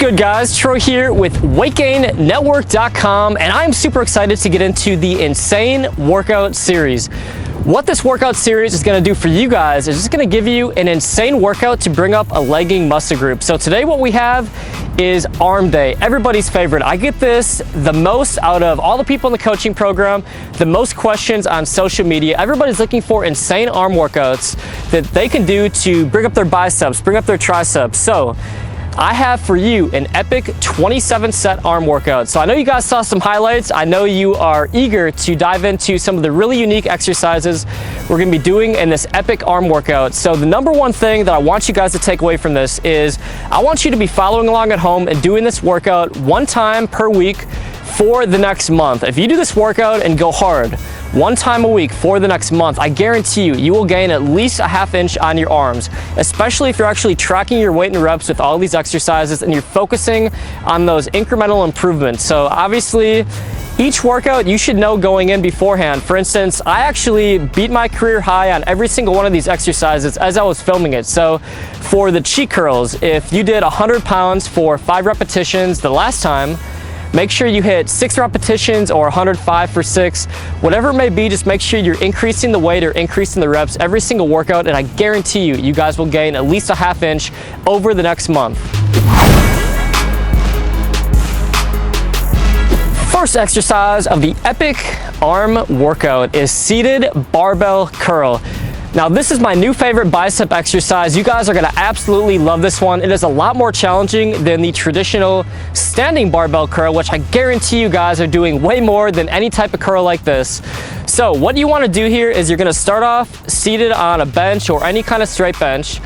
What's good, guys? Troy here with WeightGainNetwork.com, and I'm super excited to get into the Insane Workout Series. What this workout series is going to do for you guys is it's going to give you an insane workout to bring up a legging muscle group. So today what we have is arm day, everybody's favorite. I get this the most out of all the people in the coaching program, the most questions on social media. Everybody's looking for insane arm workouts that they can do to bring up their biceps, bring up their triceps. So I have for you an epic 27 set arm workout. So I know you guys saw some highlights. I know you are eager to dive into some of the really unique exercises we're gonna be doing in this epic arm workout. So the number one thing that I want you guys to take away from this is I want you to be following along at home and doing this workout one time per week for the next month. If you do this workout and go hard one time a week for the next month, I guarantee you, you will gain at least a half inch on your arms, especially if you're actually tracking your weight and reps with all these exercises and you're focusing on those incremental improvements. So obviously, each workout you should know going in beforehand. For instance, I actually beat my career high on every single one of these exercises as I was filming it. So for the cheat curls, if you did 100 pounds for 5 repetitions the last time, make sure you hit 6 repetitions or 105 for 6. Whatever it may be, just make sure you're increasing the weight or increasing the reps every single workout, and I guarantee you, you guys will gain at least a half inch over the next month. First exercise of the epic arm workout is seated barbell curl. Now this is my new favorite bicep exercise. You guys are gonna absolutely love this one. It is a lot more challenging than the traditional standing barbell curl, which I guarantee you guys are doing way more than any type of curl like this. So what you wanna do here is you're gonna start off seated on a bench or any kind of straight bench,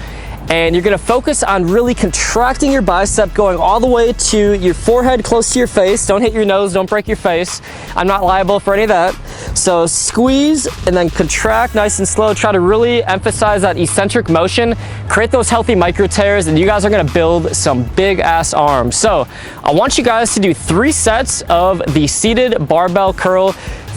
and you're gonna focus on really contracting your bicep, going all the way to your forehead, close to your face. Don't hit your nose, don't break your face. I'm not liable for any of that. So squeeze and then contract nice and slow. Try to really emphasize that eccentric motion. Create those healthy micro tears, and you guys are gonna build some big ass arms. So I want you guys to do 3 sets of the seated barbell curl.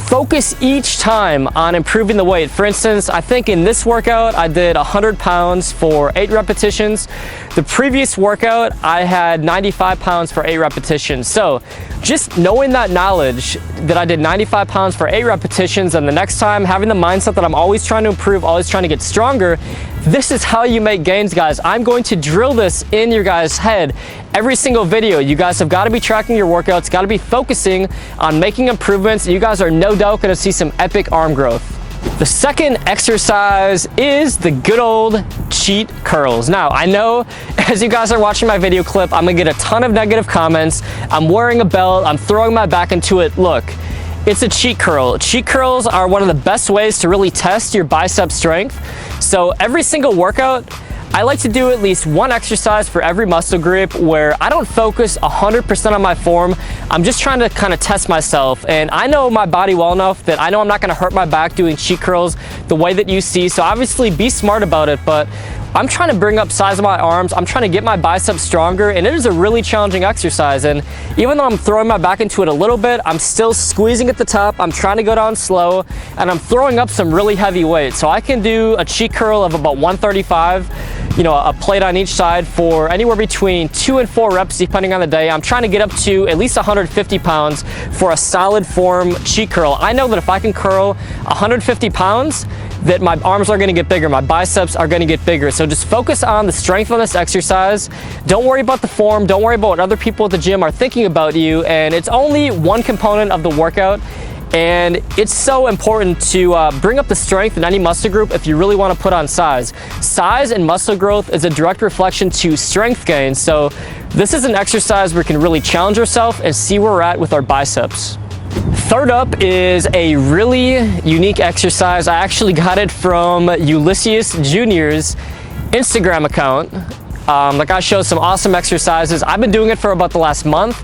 Focus each time on improving the weight. For instance, I think in this workout, I did 100 pounds for 8 repetitions. The previous workout, I had 95 pounds for 8 repetitions. So just knowing that knowledge that I did 95 pounds for 8 repetitions, and the next time having the mindset that I'm always trying to improve, always trying to get stronger, this is how you make gains, guys. I'm going to drill this in your guys' head every single video. You guys have got to be tracking your workouts, got to be focusing on making improvements. You guys are no doubt going to see some epic arm growth. The second exercise is the good old cheat curls. Now, I know as you guys are watching my video clip, I'm gonna get a ton of negative comments. I'm wearing a belt, I'm throwing my back into it. Look, it's a cheat curl. Cheat curls are one of the best ways to really test your bicep strength. So every single workout, I like to do at least one exercise for every muscle group where I don't focus 100% on my form. I'm just trying to kind of test myself. And I know my body well enough that I know I'm not gonna hurt my back doing cheat curls the way that you see. So obviously be smart about it, but I'm trying to bring up size of my arms. I'm trying to get my biceps stronger, and it is a really challenging exercise. And even though I'm throwing my back into it a little bit, I'm still squeezing at the top. I'm trying to go down slow, and I'm throwing up some really heavy weight. So I can do a cheat curl of about 135, you know, a plate on each side for anywhere between 2 and 4 reps depending on the day. I'm trying to get up to at least 150 pounds for a solid form cheat curl. I know that if I can curl 150 pounds, that my arms are gonna get bigger, my biceps are gonna get bigger. So just focus on the strength on this exercise. Don't worry about the form, don't worry about what other people at the gym are thinking about you, and it's only one component of the workout. And it's so important to bring up the strength in any muscle group if you really want to put on size. Size and muscle growth is a direct reflection to strength gain. So this is an exercise where we can really challenge ourselves and see where we're at with our biceps. Third up is a really unique exercise. I actually got it from Ulysses Jr.'s Instagram account. The guy shows some awesome exercises. I've been doing it for about the last month,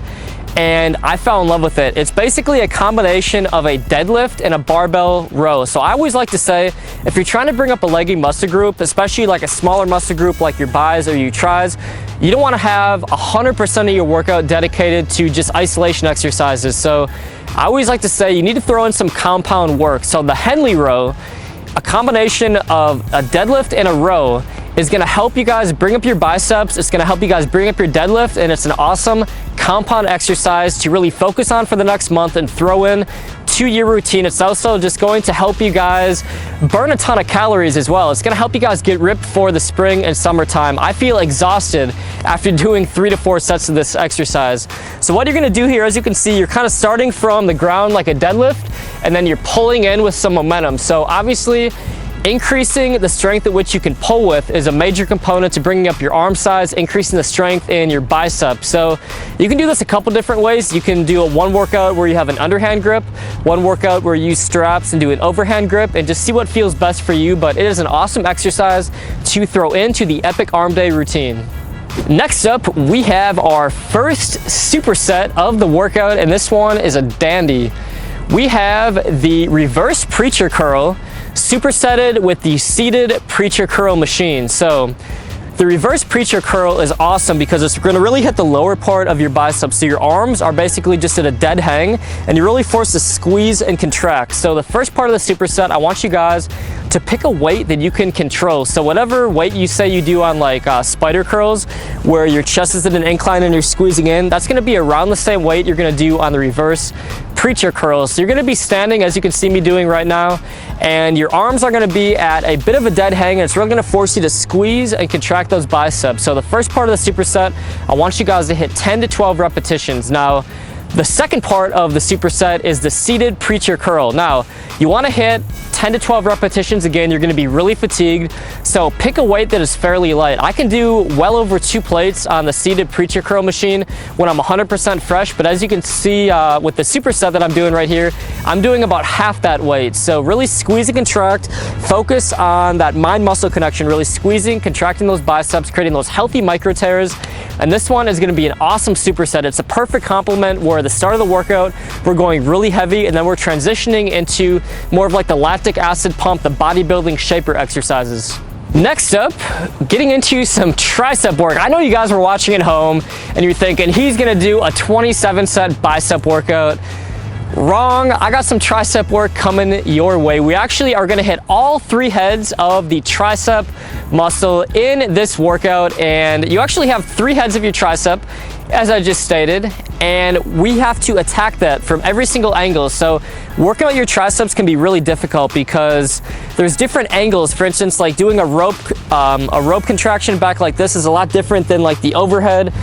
and I fell in love with it. It's basically a combination of a deadlift and a barbell row. So I always like to say, if you're trying to bring up a legging muscle group, especially like a smaller muscle group like your bis or your tris, you don't want to have 100% of your workout dedicated to just isolation exercises. So I always like to say you need to throw in some compound work. So the Hendley Row, a combination of a deadlift and a row, is gonna help you guys bring up your biceps, it's gonna help you guys bring up your deadlift, and it's an awesome compound exercise to really focus on for the next month and throw in to your routine. It's also just going to help you guys burn a ton of calories as well. It's gonna help you guys get ripped for the spring and summertime. I feel exhausted after doing 3 to 4 sets of this exercise. So what you're gonna do here, as you can see, you're kind of starting from the ground like a deadlift, and then you're pulling in with some momentum. So obviously, increasing the strength at which you can pull with is a major component to bringing up your arm size, increasing the strength in your biceps. So you can do this a couple different ways. You can do one workout where you have an underhand grip, one workout where you use straps and do an overhand grip, and just see what feels best for you. But it is an awesome exercise to throw into the Epic Arm Day routine. Next up, we have our first superset of the workout, and this one is a dandy. We have the reverse preacher curl supersetted with the seated preacher curl machine. So the reverse preacher curl is awesome because it's going to really hit the lower part of your biceps. So your arms are basically just at a dead hang, and you're really forced to squeeze and contract. So the first part of the superset, I want you guys to pick a weight that you can control. So whatever weight you say you do on like spider curls, where your chest is at an incline and you're squeezing in, that's going to be around the same weight you're going to do on the reverse preacher curls. So you're going to be standing, as you can see me doing right now, and your arms are going to be at a bit of a dead hang, and it's really going to force you to squeeze and contract those biceps. So the first part of the superset, I want you guys to hit 10 to 12 repetitions. Now, the second part of the superset is the seated preacher curl. Now, you want to hit 10 to 12 repetitions. Again, you're going to be really fatigued, so pick a weight that is fairly light. I can do well over 2 plates on the seated preacher curl machine when I'm 100% fresh, but as you can see with the superset that I'm doing right here, I'm doing about half that weight. So really squeeze and contract, focus on that mind-muscle connection, really squeezing, contracting those biceps, creating those healthy micro tears. And this one is going to be an awesome superset. It's a perfect complement where at the start of the workout, we're going really heavy, and then we're transitioning into more of like the lactic acid pump, the bodybuilding shaper exercises. Next up, getting into some tricep work. I know you guys were watching at home and you're thinking he's gonna do a 27 set bicep workout. Wrong, I got some tricep work coming your way. We actually are gonna hit all 3 heads of the tricep muscle in this workout, and you actually have 3 heads of your tricep, as I just stated, and we have to attack that from every single angle. So working out your triceps can be really difficult because there's different angles. For instance, like doing a rope contraction back like this is a lot different than like the overhead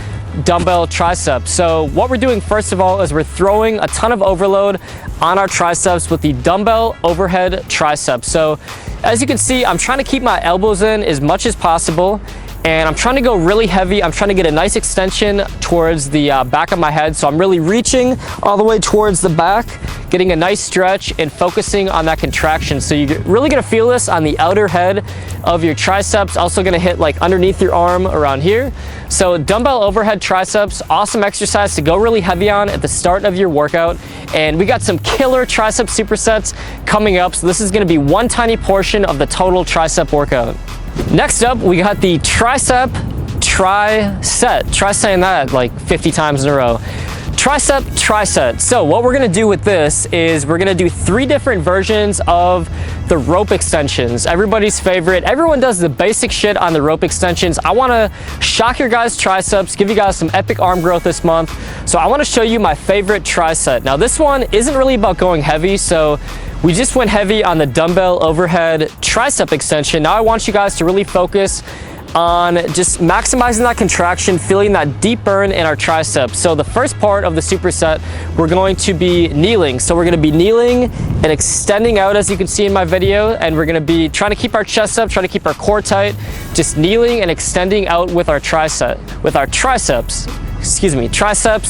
dumbbell tricep. So what we're doing first of all is we're throwing a ton of overload on our triceps with the dumbbell overhead tricep. So as you can see, I'm trying to keep my elbows in as much as possible, and I'm trying to go really heavy. I'm trying to get a nice extension towards the back of my head. So I'm really reaching all the way towards the back, getting a nice stretch and focusing on that contraction. So you're really gonna feel this on the outer head of your triceps, also gonna hit like underneath your arm around here. So dumbbell overhead triceps, awesome exercise to go really heavy on at the start of your workout. And we got some killer tricep supersets coming up. So this is gonna be one tiny portion of the total tricep workout. Next up, we got the tricep tri-set. Try saying that like 50 times in a row. Tricep tri-set. So what we're gonna do with this is we're gonna do 3 different versions of the rope extensions. Everybody's favorite. Everyone does the basic shit on the rope extensions. I wanna shock your guys' triceps, give you guys some epic arm growth this month. So I wanna show you my favorite tri-set. Now this one isn't really about going heavy, so we just went heavy on the dumbbell overhead tricep extension. Now I want you guys to really focus on just maximizing that contraction, feeling that deep burn in our triceps. So the first part of the superset, we're going to be kneeling. So we're gonna be kneeling and extending out, as you can see in my video, and we're gonna be trying to keep our chest up, trying to keep our core tight, just kneeling and extending out with our triceps. Triceps,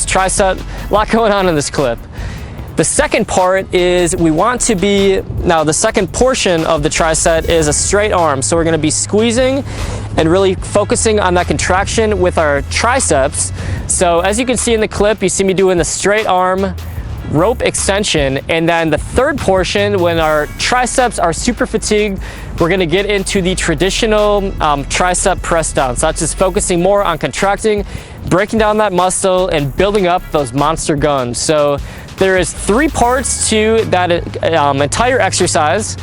tricep, a lot going on in this clip. The second part is we want to be, now the second portion of the tricep is a straight arm. So we're gonna be squeezing and really focusing on that contraction with our triceps. So as you can see in the clip, you see me doing the straight arm rope extension. And then the third portion, when our triceps are super fatigued, we're gonna get into the traditional tricep press down. So that's just focusing more on contracting, breaking down that muscle and building up those monster guns. So there is 3 parts to that entire exercise.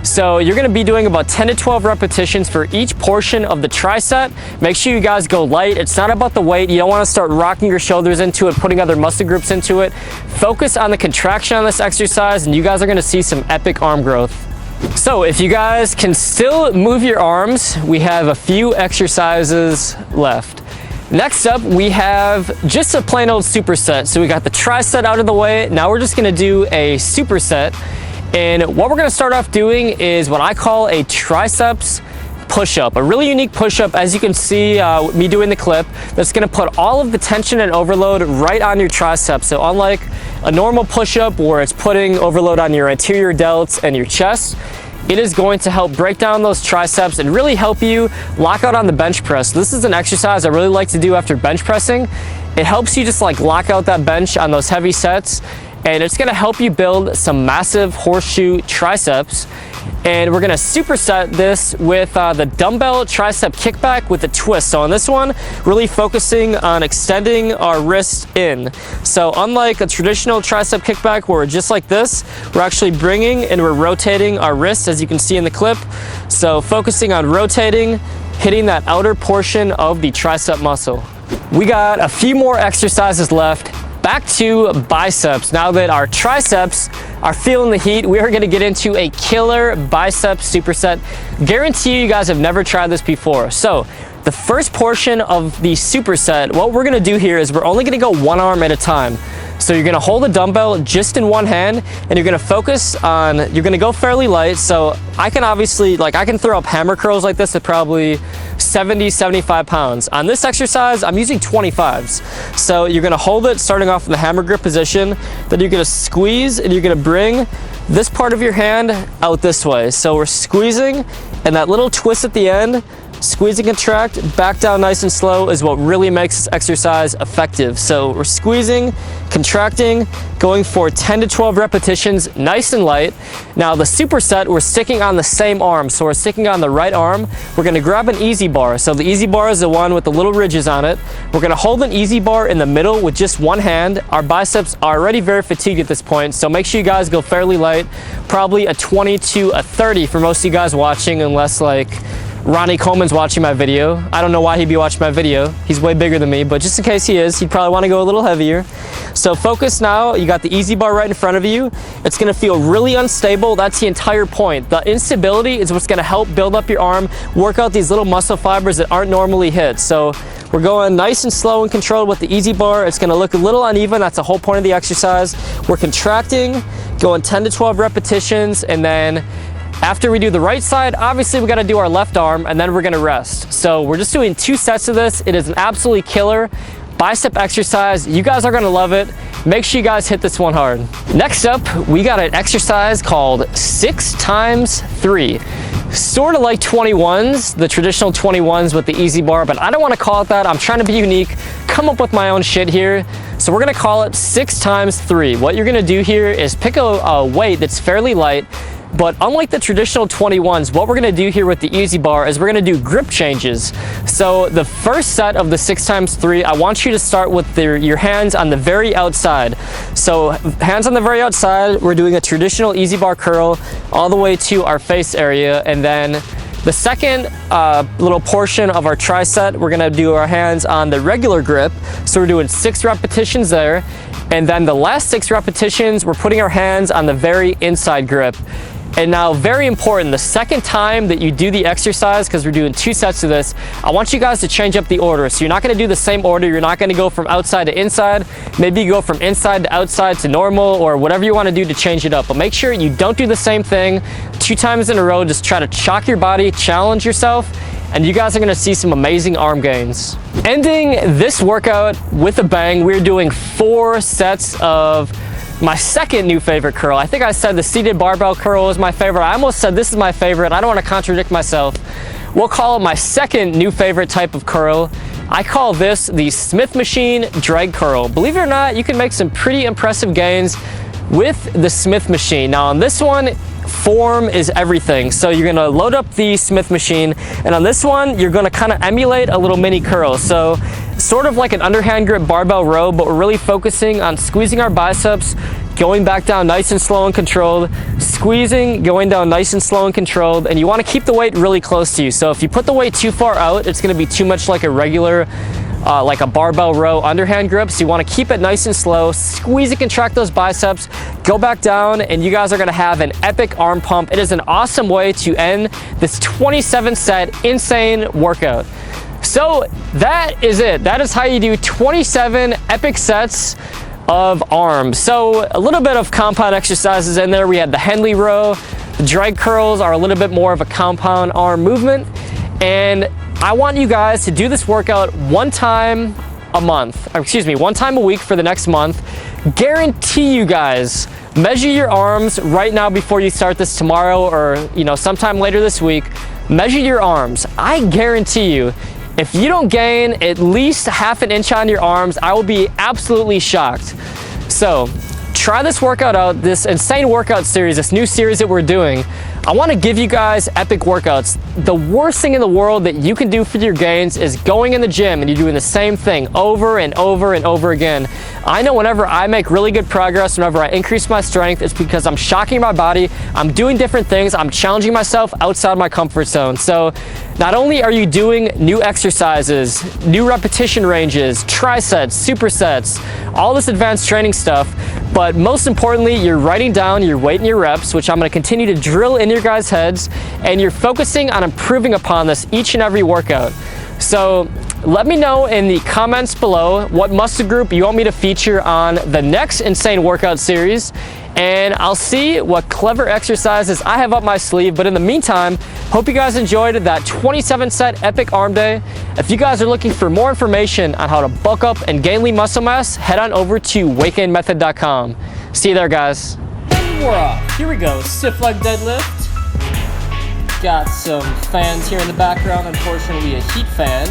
So you're gonna be doing about 10 to 12 repetitions for each portion of the tricep. Make sure you guys go light. It's not about the weight. You don't wanna start rocking your shoulders into it, putting other muscle groups into it. Focus on the contraction on this exercise and you guys are gonna see some epic arm growth. So if you guys can still move your arms, we have a few exercises left. Next up, we have just a plain old superset. So we got the tricep out of the way. Now we're just gonna do a superset. And what we're gonna start off doing is what I call a triceps push-up, a really unique push-up, as you can see me doing the clip, that's gonna put all of the tension and overload right on your triceps. So unlike a normal push-up where it's putting overload on your anterior delts and your chest, it is going to help break down those triceps and really help you lock out on the bench press. This is an exercise I really like to do after bench pressing. It helps you just like lock out that bench on those heavy sets, and it's gonna help you build some massive horseshoe triceps. And we're gonna superset this with the dumbbell tricep kickback with a twist. So on this one, really focusing on extending our wrist in. So unlike a traditional tricep kickback where we're just like this, we're actually bringing and we're rotating our wrists, as you can see in the clip. So focusing on rotating, hitting that outer portion of the tricep muscle. We got a few more exercises left. Back to biceps. Now that our triceps are feeling the heat, we are gonna get into a killer biceps superset. Guarantee you guys have never tried this before. So the first portion of the superset, what we're gonna do here is we're only gonna go one arm at a time. So you're gonna hold a dumbbell just in one hand and you're gonna focus on, you're gonna go fairly light. So I can obviously, I can throw up hammer curls like this at probably 70, 75 pounds. On this exercise, I'm using 25s. So you're gonna hold it starting off in the hammer grip position, then you're gonna squeeze and you're gonna bring this part of your hand out this way. So we're squeezing and that little twist at the end, squeeze and contract, back down nice and slow is what really makes this exercise effective. So we're squeezing, contracting, going for 10 to 12 repetitions, nice and light. Now the superset, we're sticking on the same arm. So we're sticking on the right arm. We're gonna grab an easy bar. So the easy bar is the one with the little ridges on it. We're gonna hold an easy bar in the middle with just one hand. Our biceps are already very fatigued at this point, so make sure you guys go fairly light, probably a 20 to a 30 for most of you guys watching, unless like Ronnie Coleman's watching my video. I don't know why he'd be watching my video. He's way bigger than me, but just in case he is, he'd probably want to go a little heavier. So focus now. You got the easy bar right in front of you. It's going to feel really unstable. That's the entire point. The instability is what's going to help build up your arm, work out these little muscle fibers that aren't normally hit. So we're going nice and slow and controlled with the easy bar. It's going to look a little uneven. That's the whole point of the exercise. We're contracting, going 10 to 12 repetitions, and then after we do the right side, obviously we got to do our left arm and then we're going to rest. So we're just doing 2 sets of this. It is an absolutely killer bicep exercise. You guys are going to love it. Make sure you guys hit this one hard. Next up, we got an exercise called 6x3. Sort of like 21s, the traditional 21s with the easy bar, but I don't want to call it that. I'm trying to be unique, come up with my own shit here. So we're going to call it 6x3. What you're going to do here is pick a weight that's fairly light. But unlike the traditional 21s, what we're gonna do here with the easy bar is we're gonna do grip changes. So the first set of the 6x3, I want you to start with your hands on the very outside. So hands on the very outside, we're doing a traditional easy bar curl all the way to our face area. And then the second little portion of our tricep, we're gonna do our hands on the regular grip. So we're doing 6 repetitions there. And then the last 6 repetitions, we're putting our hands on the very inside grip. And now, very important, the second time that you do the exercise, because we're doing 2 sets of this, I want you guys to change up the order. So you're not gonna do the same order. You're not gonna go from outside to inside. Maybe you go from inside to outside to normal, or whatever you wanna do to change it up. But make sure you don't do the same thing 2 times in a row. Just try to shock your body, challenge yourself, and you guys are gonna see some amazing arm gains. Ending this workout with a bang, we're doing 4 sets of my second new favorite curl. I think I said the seated barbell curl was my favorite. I almost said this is my favorite. I don't want to contradict myself. We'll call it my second new favorite type of curl. I call this the Smith machine drag curl. Believe it or not, you can make some pretty impressive gains with the Smith machine. Now on this one, form is everything. So you're gonna load up the Smith machine, and on this one, you're gonna kind of emulate a little mini curl. So sort of like an underhand grip barbell row, but we're really focusing on squeezing our biceps, going back down nice and slow and controlled, squeezing, going down nice and slow and controlled, and you want to keep the weight really close to you. So if you put the weight too far out, it's going to be too much like a regular like a barbell row underhand grip. So you want to keep it nice and slow, squeeze and contract those biceps, go back down, and you guys are going to have an epic arm pump. It is an awesome way to end this 27 set insane workout. So that is it. That is how you do 27 epic sets of arms. So a little bit of compound exercises in there. We had the Hendley Row. The drag curls are a little bit more of a compound arm movement, and I want you guys to do this workout one time a month, or excuse me, one time a week for the next month. Guarantee you guys, measure your arms right now before you start this tomorrow, or sometime later this week. Measure your arms. I guarantee you, if you don't gain at least half an inch on your arms, I will be absolutely shocked. So try this workout out, this insane workout series, this new series that we're doing. I want to give you guys epic workouts. The worst thing in the world that you can do for your gains is going in the gym and you're doing the same thing over and over and over again. I know whenever I make really good progress, whenever I increase my strength, it's because I'm shocking my body, I'm doing different things, I'm challenging myself outside my comfort zone. So not only are you doing new exercises, new repetition ranges, trisets, supersets, all this advanced training stuff, but most importantly, you're writing down your weight and your reps, which I'm going to continue to drill in your guys' heads, and you're focusing on improving upon this each and every workout. So let me know in the comments below what muscle group you want me to feature on the next insane workout series, and I'll see what clever exercises I have up my sleeve. But in the meantime, hope you guys enjoyed that 27 set epic arm day. If you guys are looking for more information on how to bulk up and gain lean muscle mass, head on over to weightgainmethod.com. See you there, guys. And we're off. Here we go. Stiff leg deadlift. Got some fans here in the background, unfortunately a heat fan.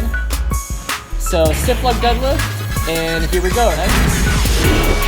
So stiff leg deadlift, and here we go. Next.